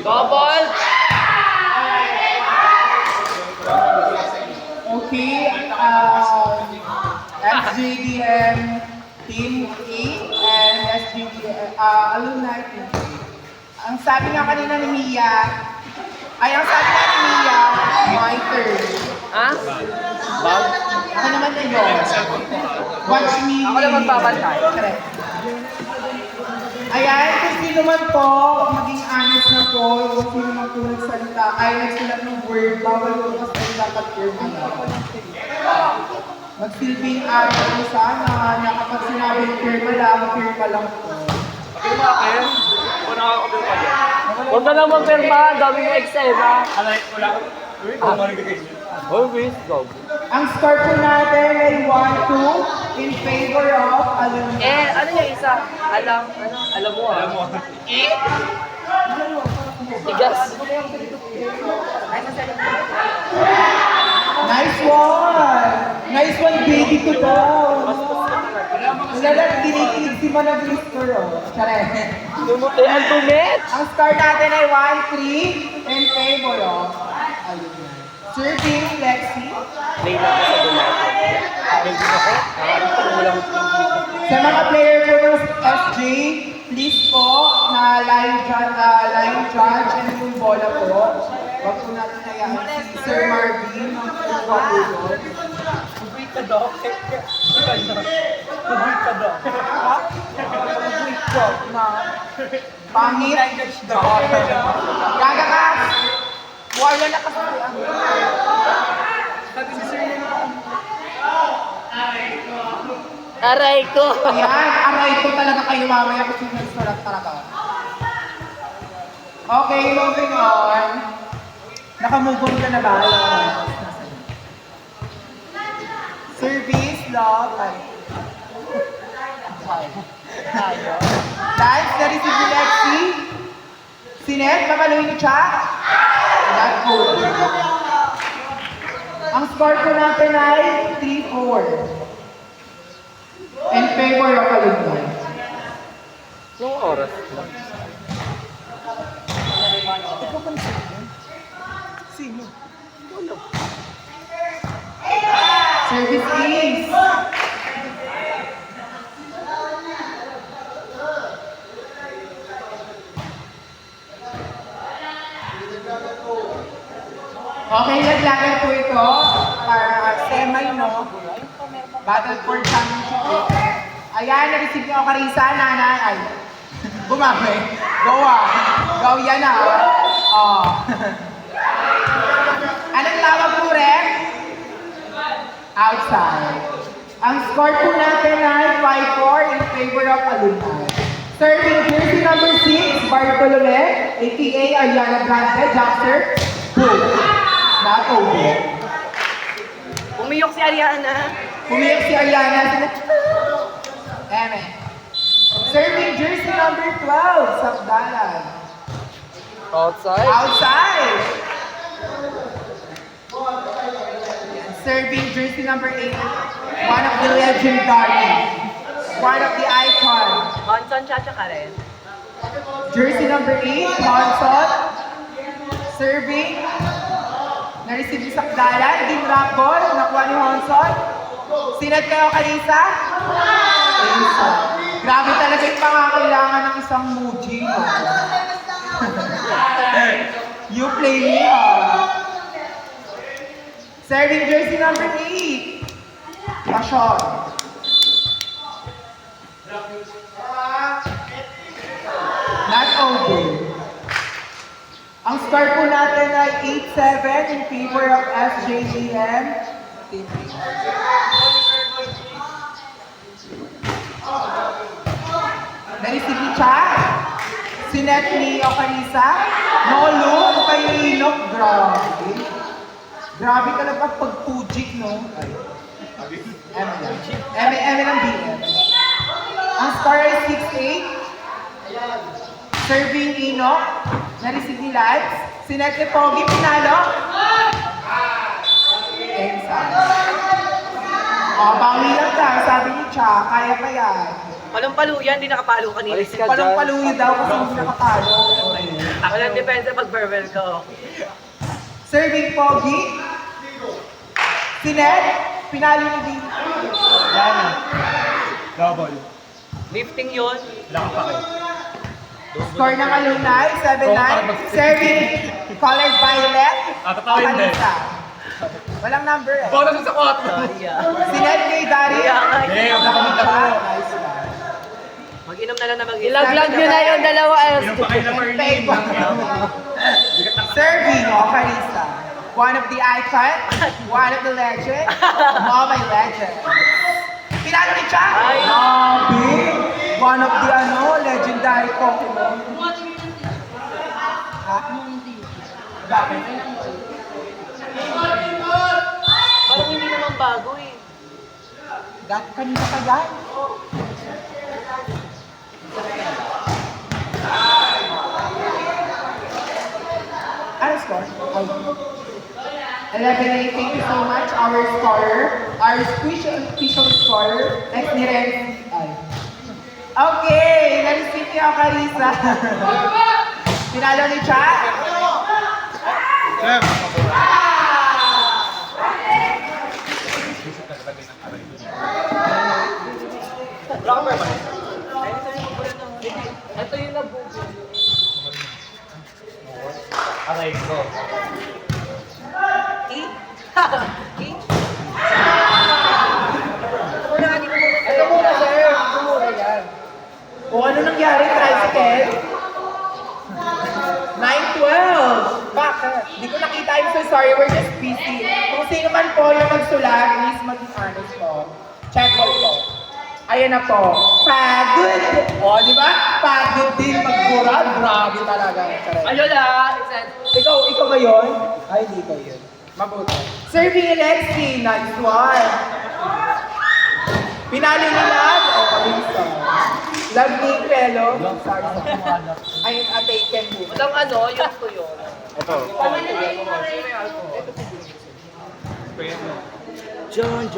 Double! Okay, SJDM Team E and SJDM Alumni Team E. Ang sabi nga kanina ni Mia, my turn. Ha? Bob? Ako naman na yun. Watch me. Ako na magbabantay. Correct. Ayan, kung sino man po, maging honest na po, kung sino man po nagsalita, ay nagsulat ng word, bawal po kasi dapat pirma na. Magsilbing araw sana, na kapag sinabing pirma lang po. Pirma kayo? O nakakapirma dyan? Huwag ka naman pirma, dami yung eksena. Alay, wala. Uy, kung maligay niyo. Oh, please, go. Ang score po natin ay 1-2 in favor of alumni. Ano yung isa? Alam mo ah. Alam mo. Tigas. Nice one! Nice one, baby ko daw. Wala kinikilig si Manang Lister, oh. Charet. Tumuti ang tumit. Ang score natin ay 1-3 in favor of alumni. Serving Lexi. Layla ko sa dumato. Sa mga player po ng SJ, please po na line judge and yung bola po. Huwag po natin hayaan si Sir Marvin ng Pagwapulot. Mag-wait ka daw. Mag-wait ka daw. Mag-wait po na pangit. Gaga ka! Wala na kasi. Sabi si Sir Lino. Aray ko. Ayan, aray ko talaga kayo mamaya kasi nagsulat talaga. Okay, moving on. Nakamove on ka na ba? Service, love, like. Dance na rin si Lexi. Sinet, mamaluin ni Cha. Not good. Ang score ko natin ay 3-4. In favor of alumni. Yung oras. Ikaw pa sino? Service is. Okay, laglagan po ito para semi, no? Battle for Championship. Ayan, na-receive niyo ako Karisa, nanay. Ay, bumabay. Go ah. Go yan ah. Oh. Anong tawag po rin? Outside. Ang score po natin ay 5-4 in favor of alumni. Serving jersey number 6, Bartolome, aka Ariana Grande, Jackser, Boom. Not over. Umiyok si Ariana. Pumiyak si Ariana. Eme. Serving jersey number 12, Sabdalan. Outside. Outside. Serving jersey number 8, one of the legendary, one of the icon. Hanson, chacha ka rin. Jersey number 8, Hanson. Serving. Na-receive yung Sakdalan, Dean Rapol, nakuha ni Hanson. Sinat kayo, Kalisa? Kalisa. Grabe talaga yung pangangailangan ng isang Muji. No? You play me, Serving jersey number 8, Passion. Not over. Ang score po natin ay 8-7 in favor of SJDM. Na-receive ni Cha. Sinet ni Ocarisa. Nolo, ano kayo inok? Grabe. Grabe ka lang pag pujik, no? Eme lang. Eme lang BM. Ang score ay 6-8. Serving Inok. Na-receive ni Lads. Sinet ni Pogi, pinalo. Ensa. O, bawi lang ka. Sabi ni Cha, kaya pa yan. Palong-palo yan, di nakapalo kanina. Alis ka dyan. Palong-paluyo daw kasi hindi nakapalo. Walang depensa pag verbal ko. Serving Pogi. Si Ned, pinalo ni Dean. Yan. Double. Lifting yun. Wala ka pa kayo. Score ng alumni, 7-9. Serving colored violet. Tatawin din. Kalisa. Walang number eh. Bonus sa 4. Yeah. Si Ned kay Dari. Eh, huwag na pumunta po. Nice one. Mag-inom na lang na mag-inom. Ilaglag nyo na yung dalawa. Inom pa kayo na Merlin. Serving Kalisa. One of the icons, one of the legends, Mama Legend. Pinalo ni Chang. Ay. Grabe. One of the legendary Pokemon. Ha? Bakit? Parang hindi naman bago eh. Dati kanina ka yan. Ano score? 11-8, thank you so much. Our scorer, our official scorer, next ni Ren. Ay. Okay, na-receive niyo, Carissa. Pinalo ni Cha. Sir. Rocker ba? Ito yung nabubo. Aray ko. Ito muna, sir. Ito muna yan. Kung ano nangyari, tricycle? 9-12. Bakit? Hindi ko nakita. I'm so sorry. We're just busy. Kung sino man po yung magsulat, please maging honest po. Check all po. Ayan na po. Pagod. O, di ba? Pagod din magbura. Grabe talaga. Ayun lang. Ikaw ba yun? Ay, hindi ko yun. Mabuti. Serving Alexi. Nice one. Pinalo ni Love. O, kabinsa. Love ni Pelo. Sorry. Ayun, taken mo. Ang ano, yun ko yun. Ito. John.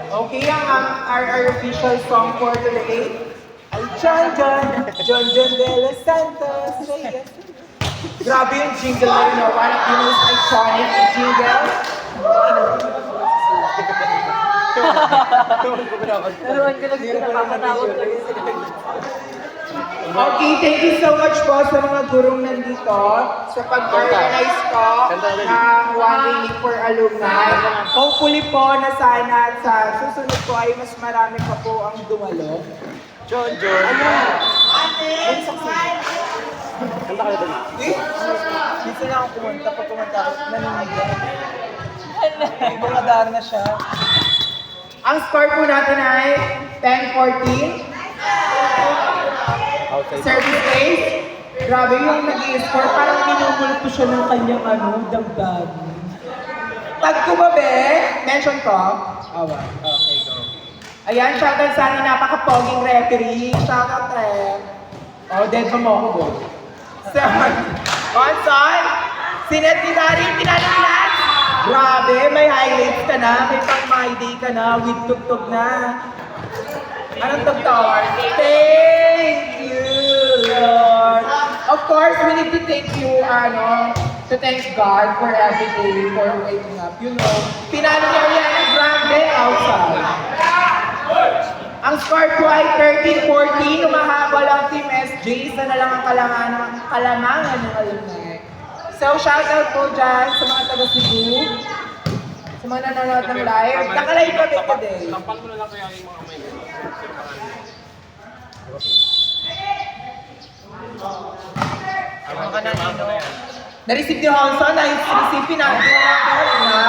Okay, our official song for today ay John de los Santos Reyes. Grabe yung jingle na yun, one of the most iconic jingle. Naruan ko lang dito, nakakatawag ko yun. Okay, thank you so much po sa mga gurong nandito sa pag-organize po ng One Day for Alumni. Hopefully po na sana sa susunod po ay mas marami pa po ang dumalo. John. Ano? Kanta ka na dali. Dito na ako pumunta. Pag pumunta ako, nanunigyan. Bumadar na siya. Ang score po natin ay 10-14. Outside. Service base. Grabe yung nag-i-score. Parang minumulto siya ng kanyang dagdag. Pag kumabe, mention ko. Awa. Okay, go. Ayan, shoutout sa ating napaka-poging referee. Shoutout, Trem. Oh, dead pa mo ako, boy. So, Onson, sinet ni Dari, pinanalas. Grabe, may highlights ka na, may pang my day ka na, with tugtog na. Anong tugtog? Thank you, Lord. Of course, we need to thank you, to thank God for every day, for waking up. You know, pinano niya Ariana Grande outside. Ang score po ay 13-14. Umahabol ang Team SJ. Isa na lang ang kalamangan ng alumni. So, shoutout po dyan sa mga taga-Cebu. Sa mga nanonood ng live. Naka-live pa din today. Tampal mo na lang kaya yung mga may. Ang kananino. Na-receive ni Honson. Na-receive pinagin na.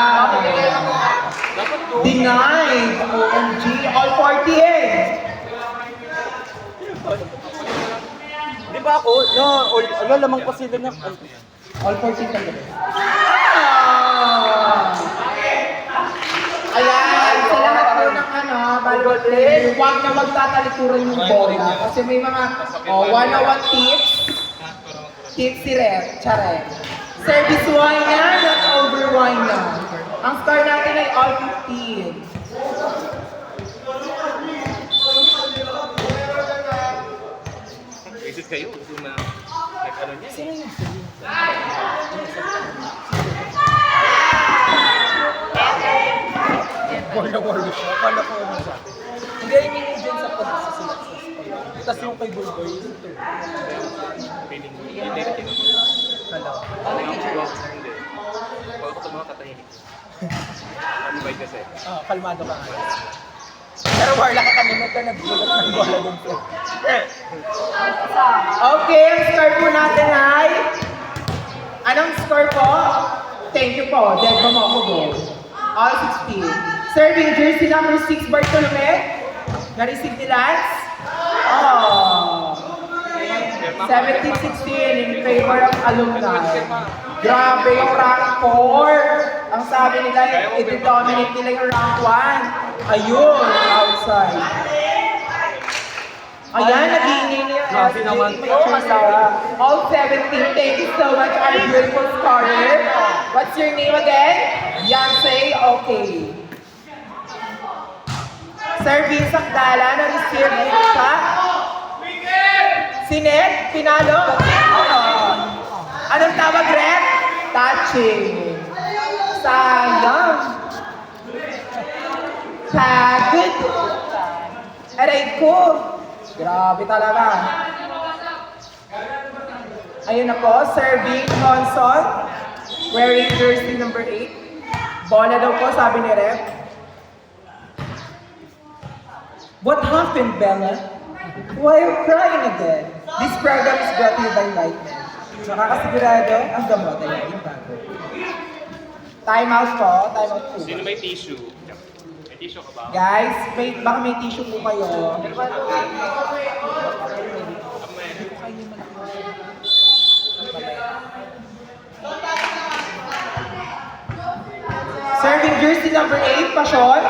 Denied. OMG. All 48. Di ba ako? No, lamang pa sila na. All 14 ka gabi. Ayan, sa lahat po ng volleyball player, huwag na magtatalikuran yung bola. Kasi may mga 101 tips. Tips si Red, Charet. Service wine na, not over wine na. Ang score natin ay all 15. kayo. Gusto na, ano niya. Sino yun? Wala siya. Akala ko ano sa akin. Hindi, I mean dyan sa pagsusulat sa school. Tapos yung kay Bulboy, ito. Feeling mo. Hindi. Kala ko. Hindi. Bago ko mga katahimik. Anibay kasi. Kalmado ka nga. Pero wala ka kanina ka nagbulat ng bola dun po. Okay, ang score po natin ay... Anong score po? Thank you po. Dead mo ako goal. All 16. Serving jersey number 6, Bartolome. Na-receive ni Lance. Oh. 17-16 in favor of alumni. Grabe yung rank 4. Ang sabi nila, i-dominate nila yung rank 1. Ayun, outside. Ayan, naging Grabe naman. All 17, thank you so much, our beautiful scorer. What's your name again? Yansei, okay. Serving Sakdala, na-receive siya. Sinet, pinalo. Anong tawag, Red? Touching. Sayang. Pagod. Aray ko. Grabe talaga. Ayun na po, serving Johnson. Wearing jersey number 8. Bola daw po, sabi ni Rep. What happened, Bella? Why are you crying again? This program is brought to you by Lightman. Nakakasigurado, ang gamot ay naging bago. Time out po, time out po. Sino may tissue? May tissue ka ba? Guys, baka may tissue po kayo. Serving jersey number 8, Pasyon.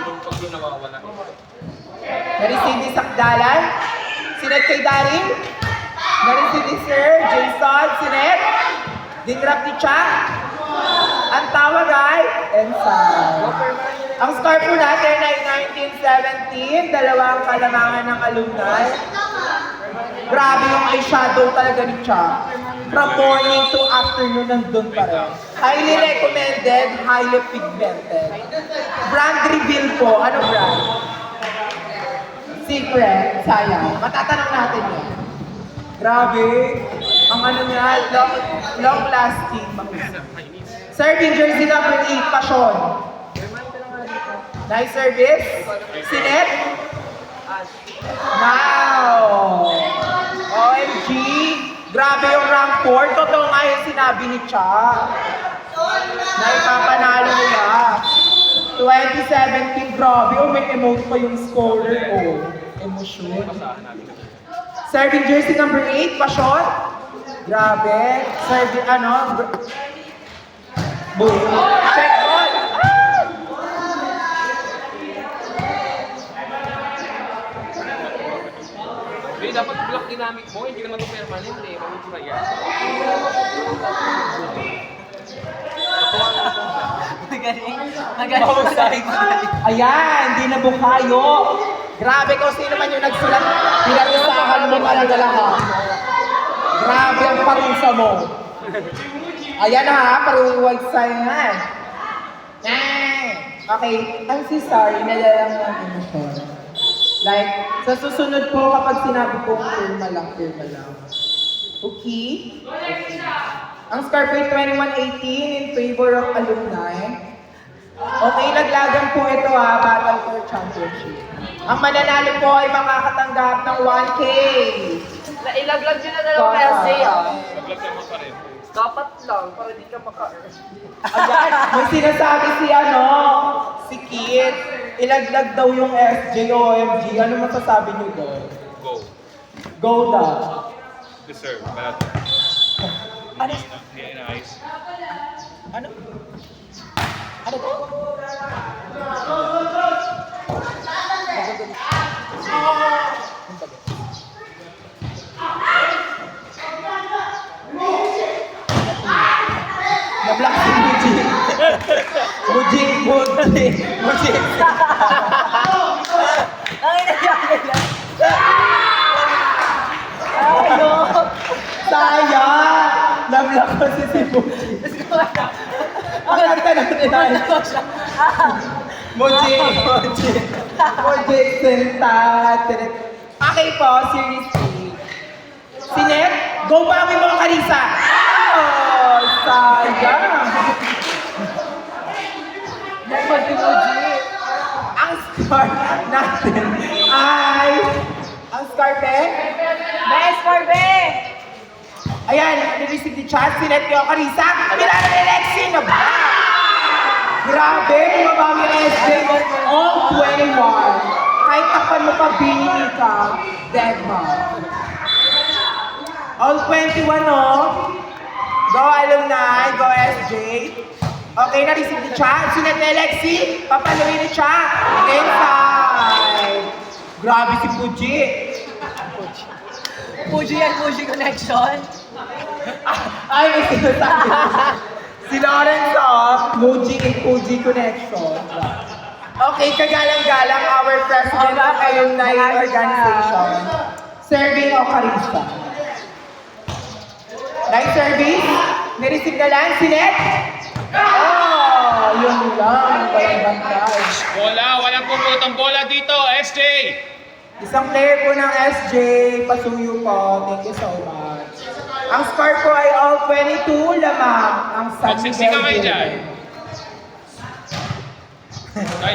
Yung pag doon nawawala. Na-receive ni Sakdalan. Sinet kay Darin. Na-receive ni Sir Jason. Sinet. Dinrap ni Cha. Ang tawag ay Ensan. Ang score po natin ay 1917. Dalawang kalamangan ng alumni. Grabe yung eyeshadow talaga ni Cha. From morning to afternoon, nandun pa rin. Highly recommended, highly pigmented. Brand reveal po. Ano brand? Secret. Sayang. Matatanong natin yun. Grabe. Ang ano niya, long lasting. Serving jersey number 8, Pasyon. Nice service. Sinet. Wow. OMG. Grabe yung rank 4. Totoo nga yung sinabi ni Cha. Na ipapanalo nila. 2017, grabe. Oh, may emote pa yung scorer. Oh, emosyon. Serving jersey number 8, Pasyon. Grabe. Serving, boom. Check ball. Hindi, dapat block dynamic mo. Hindi naman ito permanent eh. Mamumura yan. Magaling. Ayan, di na bukayo. Grabe kung sino man yung nagsulat. Pinarisahan mo talaga lahat. Grabe ang parusa mo. Ayan ha, paruwag sa'yo nga. Okay, I'm so sorry, nalalang ng emosyon. Like, sa susunod po kapag sinabi ko, firma lang. Okay? Ang score po ay 21-18 in favor of alumni. Okay, laglagan po ito ha, Battle for Championship. Ang mananalo po ay makakatanggap ng 1K. Nailaglag yun na dalawang LC ah. Block naman pa rin. Dapat lang, para di ka maka-earn. Ayan, may sinasabi si Kit, ilaglag daw yung SJOMG. Ano masasabi niyo doon? Go. Go daw. Deserve. Bad. Ano? Hindi na ice. Ano? Ano daw? Na-block si Mujik. Mujik. Ang inayari lang. ko si Muji. Ang kanta natin ay Muji. Muji, Senta. Okay po, series 3. Sinet, go ba ang mga Karisa? Oh, sayang. Never si Muji. Ang score natin ay... Ang score, be? Best for be! Ayan, nireceive ni Chad, sinet kayo Karisa. Mirana ni Lexi na ba? Grabe, bumaba ang SJ. All 21. Kahit takpan mo pa, binili ka. Dead ma. All 21, no? Go alumni, go SJ. Okay, na-receive ni Chad. Sinet ni Lexi. Papaluin ni Chad. Inside. Grabe si Puji. Fuji and Fuji connection. Ay, may sinasabi. Si Lawrence of Muji and Fuji Connection. Okay, kagalang-galang our president of alumni organization. Serving o Karisa. Nice service. Nireceive na lang. Sinet. Oh, yun lang. Walang bantay. Walang puputong bola dito, SJ! Isang player po ng SJ, pasuyo po. Thank you so much. Ang score po ay all 22 lamang ang San Magsiksi ka kayo Miguel. dyan.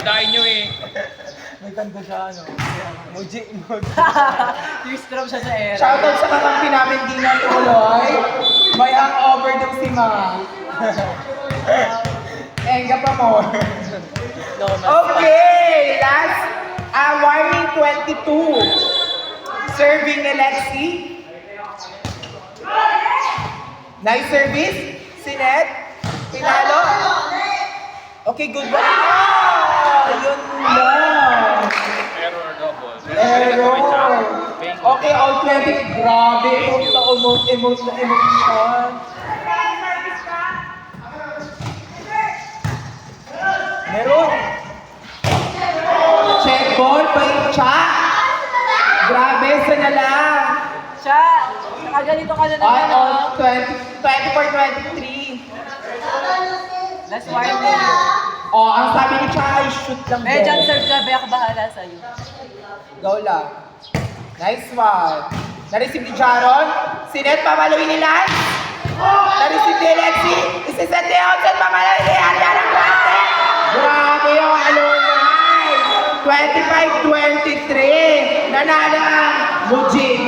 Dahil nyo eh. May kanta siya, ano? Muji. Tearstrap siya sa air. Shoutout sa kakampi namin, Dina Tuloy. May hangover daw si Ma. Enga pa more. Okay, last warning 22. Serving ni Lexi. Nice service. Sinet. Pinalo. Okay, good one. Ah, yun lang. Error double. Error. Okay, all 20. Grabe. Emote na emotion. Meron. Check ball, pa-incha. Grabe, sana lang. Siya, nakaganito ka na naman, All no? 24-23. Last warning. Oh, ang sabi ni Cha ay shoot lang. Medyan daw. serve ka, Bea, bahala sa'yo. Go lang. Nice one. Na-receive ni Jaron. Sinet, pamaluin ni Lance. Na-receive ni Lexi. Isiset ni Hudson, pamaluin ni Ariana Grande. Grabe yung alumni. 25-23. Nanalo ang Muji.